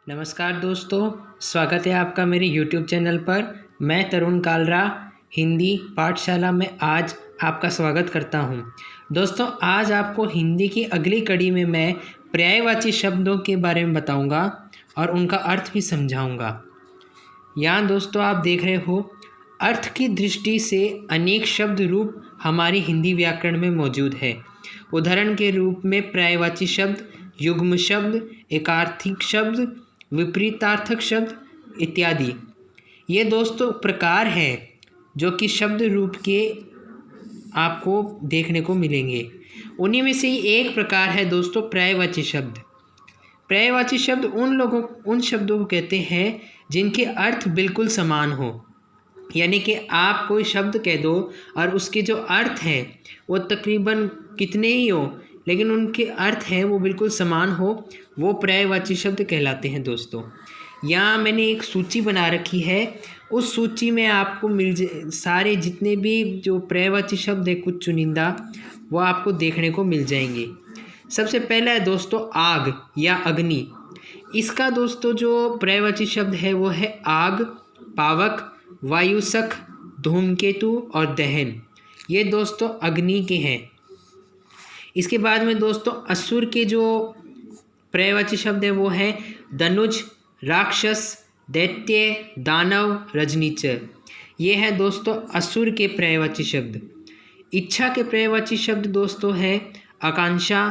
नमस्कार दोस्तों, स्वागत है आपका मेरे YouTube चैनल पर। मैं तरुण कालरा हिंदी पाठशाला में आज आपका स्वागत करता हूं। दोस्तों, आज आपको हिंदी की अगली कड़ी में मैं पर्यायवाची शब्दों के बारे में बताऊंगा और उनका अर्थ भी समझाऊंगा। यहाँ दोस्तों आप देख रहे हो, अर्थ की दृष्टि से अनेक शब्द रूप हमारी हिंदी व्याकरण में मौजूद है। उदाहरण के रूप में पर्यायवाची शब्द, युग्म शब्द, एकार्थक शब्द, विपरीतार्थक शब्द इत्यादि। ये दोस्तों प्रकार हैं जो कि शब्द रूप के आपको देखने को मिलेंगे। उन्हीं में से ही एक प्रकार है दोस्तों पर्यायवाची शब्द। पर्यायवाची शब्द उन शब्दों को कहते हैं जिनके अर्थ बिल्कुल समान हो। यानी कि आप कोई शब्द कह दो और उसके जो अर्थ हैं वो तकरीबन कितने ही हो, लेकिन उनके अर्थ हैं वो बिल्कुल समान हो, वो पर्यायवाची शब्द कहलाते हैं दोस्तों। यहाँ मैंने एक सूची बना रखी है। उस सूची में आपको सारे जितने भी जो पर्यायवाची शब्द है कुछ चुनिंदा, वो आपको देखने को मिल जाएंगे। सबसे पहला है दोस्तों आग या अग्नि। इसका दोस्तों जो पर्यायवाची शब्द है वो है आग, पावक, वायुसख, धूमकेतु और दहन। ये दोस्तों अग्नि के हैं। इसके बाद में दोस्तों असुर के जो पर्यायवाची शब्द है वो है धनुज, राक्षस, दैत्य, दानव, रजनीचर। ये है दोस्तों असुर के पर्यायवाची शब्द। इच्छा के पर्यायवाची शब्द दोस्तों है आकांक्षा,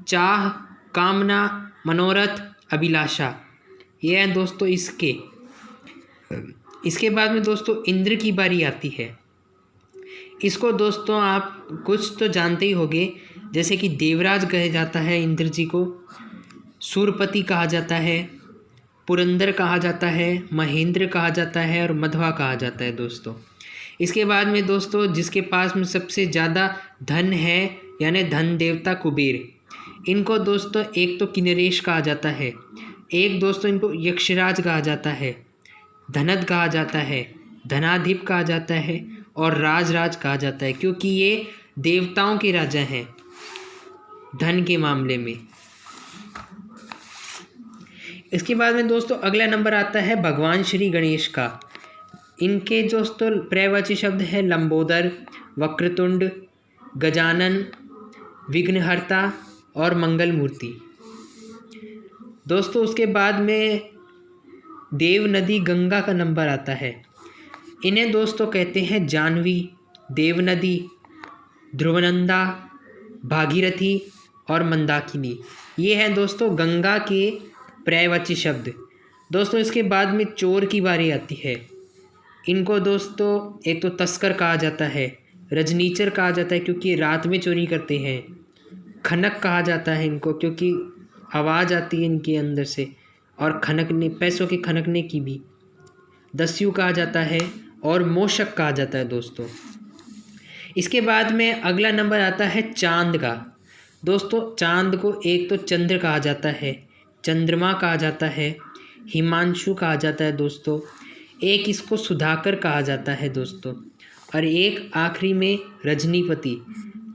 चाह, कामना, मनोरथ, अभिलाषा। ये है दोस्तों इसके। इसके बाद में दोस्तों इंद्र की बारी आती है। इसको दोस्तों आप कुछ तो जानते ही होंगे, जैसे कि देवराज कहा जाता है इंद्र जी को, सूरपति कहा जाता है, पुरंदर कहा जाता है, महेंद्र कहा जाता है और मध्वा कहा जाता है दोस्तों। इसके बाद में दोस्तों जिसके पास में सबसे ज़्यादा धन है यानी धन देवता कुबेर, इनको दोस्तों एक तो किन्नरेश कहा जाता है, एक दोस्तों इनको यक्षराज कहा जाता है, धनद कहा जाता है, धनाधिप कहा जाता है और राज कहा जाता है, क्योंकि ये देवताओं के राजा हैं धन के मामले में। इसके बाद में दोस्तों अगला नंबर आता है भगवान श्री गणेश का। इनके दोस्तों पर्यायवाची शब्द है लंबोदर, वक्रतुंड, गजानन, विघ्नहर्ता और मंगल मूर्ति। दोस्तों उसके बाद में देव नदी गंगा का नंबर आता है। इन्हें दोस्तों कहते हैं जानवी, देव नदी, ध्रुवनंदा, भागीरथी और मंदाकिनी। ये हैं दोस्तों गंगा के पर्यायवाची शब्द। दोस्तों इसके बाद में चोर की बारी आती है। इनको दोस्तों एक तो तस्कर कहा जाता है, रजनीचर कहा जाता है क्योंकि रात में चोरी करते हैं, खनक कहा जाता है इनको क्योंकि आवाज़ आती है इनके अंदर से, और खनकने, पैसों के खनकने की भी, दस्यु कहा जाता है और मोशक कहा जाता है दोस्तों। इसके बाद में अगला नंबर आता है चांद का। दोस्तों चांद को एक तो चंद्र कहा जाता है, चंद्रमा कहा जाता है, हिमांशु कहा जाता है दोस्तों, एक इसको सुधाकर कहा जाता है दोस्तों, और एक आखिरी में रजनीपति।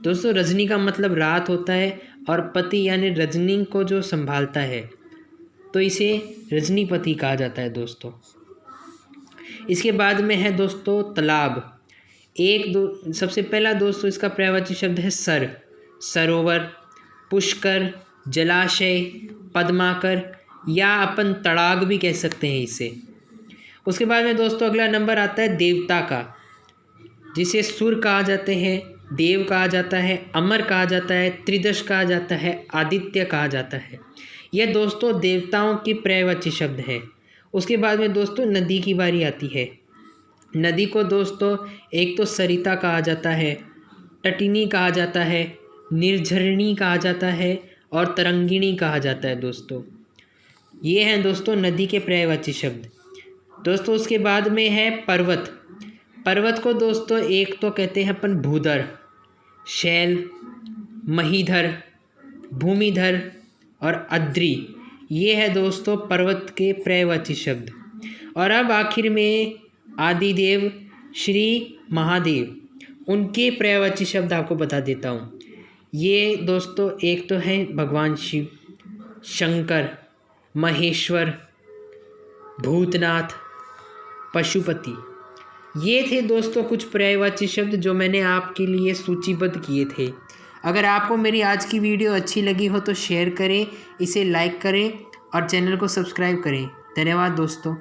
दोस्तों रजनी का मतलब रात होता है और पति यानी रजनी को जो संभालता है, तो इसे रजनीपति कहा जाता है दोस्तों। इसके बाद में है दोस्तों तालाब। सबसे पहला दोस्तों इसका पर्यायवाची शब्द है सर, सरोवर, पुष्कर, जलाशय, पद्माकर या अपन तड़ाग भी कह सकते हैं इसे। उसके बाद में दोस्तों अगला नंबर आता है देवता का, जिसे सुर कहा जाते हैं, देव कहा जाता है, अमर कहा जाता है, त्रिदश कहा जाता है, आदित्य कहा जाता है। यह दोस्तों देवताओं के पर्यायवाची शब्द है। उसके बाद में दोस्तों नदी की बारी आती है। नदी को दोस्तों एक तो सरिता कहा जाता है, तटिनी कहा जाता है, निर्झरणी कहा जाता है और तरंगिणी कहा जाता है दोस्तों। ये हैं दोस्तों नदी के पर्यायवाची शब्द। दोस्तों उसके बाद में है पर्वत। पर्वत को दोस्तों एक तो कहते हैं अपन भूधर, शैल, महीधर, भूमिधर और अद्री। ये है दोस्तों पर्वत के पर्यायवाची शब्द। और अब आखिर में आदिदेव श्री महादेव, उनके पर्यायवाची शब्द आपको बता देता हूँ। ये दोस्तों एक तो है भगवान शिव, शंकर, महेश्वर, भूतनाथ, पशुपति। ये थे दोस्तों कुछ पर्यायवाची शब्द जो मैंने आपके लिए सूचीबद्ध किए थे। अगर आपको मेरी आज की वीडियो अच्छी लगी हो तो शेयर करें, इसे लाइक करें और चैनल को सब्सक्राइब करें। धन्यवाद दोस्तों।